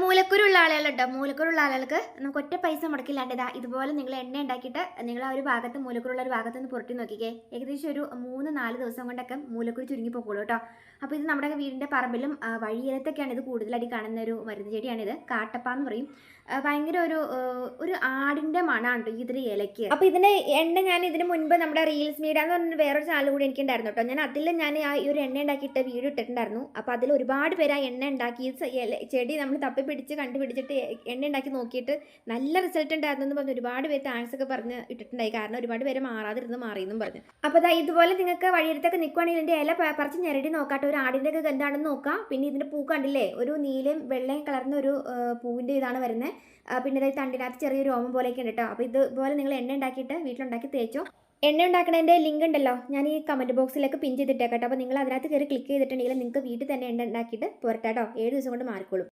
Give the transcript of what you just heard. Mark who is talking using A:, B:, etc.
A: മൂലക്കുരുള്ള ആളുകളുണ്ടോ? മൂലക്കുരുള്ള ആളുകൾക്ക് നമുക്ക് ഒറ്റ പൈസ മുടക്കില്ലാണ്ട് ഇതുപോലെ നിങ്ങൾ എണ്ണ ഉണ്ടാക്കിയിട്ട് നിങ്ങൾ ആ ഒരു ഭാഗത്ത് മൂലക്കുരുള്ള ഒരു ഭാഗത്ത് നിന്ന് പുരട്ടി നോക്കിക്കേ. ഏകദേശം ഒരു 3-4 ദിവസം കൊണ്ടൊക്കെ മൂലക്കുരു ചുരുങ്ങി പോയിക്കോളൂ കേട്ടോ. അപ്പോൾ ഇത് നമ്മുടെ വീടിൻ്റെ പറമ്പിലും വഴിയരത്തൊക്കെയാണ് ഇത് കൂടുതലായിട്ട് കാണുന്ന ഒരു മരുന്ന് ചെടിയാണിത്. കാട്ടപ്പ എന്ന് പറയും. ഭയങ്കര ഒരു ആടിൻ്റെ മണമാണ് കേട്ടോ ഇതിൻ്റെ ഇലയ്ക്ക്. അപ്പോൾ ഇതിൻ്റെ എണ്ണ ഞാൻ ഇതിന് മുൻപ് നമ്മുടെ റീൽസ് മീഡിയ എന്ന് പറഞ്ഞ വേറൊരു ചാനൽ കൂടി എനിക്കുണ്ടായിരുന്നു കേട്ടോ. ഞാൻ ആ ഒരു എണ്ണ ഉണ്ടാക്കിയിട്ട് വീഡിയോ ഇട്ടിട്ടുണ്ടായിരുന്നു. അപ്പോൾ അതിൽ ഒരുപാട് പേര് ആ എണ്ണ ഉണ്ടാക്കി ചെടി നമ്മൾ തപ്പി പിടിച്ച് കണ്ടുപിടിച്ചിട്ട് എണ്ണ ഉണ്ടാക്കി നോക്കിയിട്ട് നല്ല റിസൾട്ട് ഉണ്ടായിരുന്നു എന്ന് പറഞ്ഞ് ഒരുപാട് പേര് താങ്ക്സ് ഒക്കെ പറഞ്ഞ് ഇട്ടിട്ടുണ്ടായി. കാരണം ഒരുപാട് പേര് മാറിയെന്നും പറഞ്ഞു. അപ്പോൾ ഇതുപോലെ നിങ്ങൾക്ക് വഴിയെടുത്തൊക്കെ നിൽക്കുവാണെങ്കിൽ ഇതിൻ്റെ ഇല പറിച്ച് ഞെരടി നോക്കാട്ടോ. ഒരു ആടിൻ്റെ ഒക്കെ ഗന്ധാണെന്ന് നോക്കാം. പിന്നെ ഇതിൻ്റെ പൂ കണ്ടില്ലേ, ഒരു നീലയും വെള്ളയും കളർന്ന ഒരു പൂവിൻ്റെ ഇതാണ് വരുന്നത്. പിന്നെ ഇതായി തണ്ടിനകത്ത് ചെറിയൊരു രോമം പോലെയൊക്കെ ഉണ്ട് കേട്ടോ. അപ്പോൾ ഇതുപോലെ നിങ്ങൾ എണ്ണ ഉണ്ടാക്കിയിട്ട് വീട്ടിലുണ്ടാക്കി തേച്ചോ. എണ്ണ ഉണ്ടാക്കണതിൻ്റെ ലിങ്ക് ഉണ്ടല്ലോ, ഞാൻ ഈ കമൻറ്റ് ബോക്സിലേക്ക് പിൻ ചെയ്തിട്ടേക്കട്ടോ. അപ്പോൾ നിങ്ങൾ അതിനകത്ത് കയറി ക്ലിക്ക് ചെയ്തിട്ടുണ്ടെങ്കിൽ നിങ്ങൾക്ക് വീട്ടിൽ തന്നെ എണ്ണ ഉണ്ടാക്കിയിട്ട് പോരട്ടാട്ടോ. 7 ദിവസം കൊണ്ട് മാറിക്കോളും.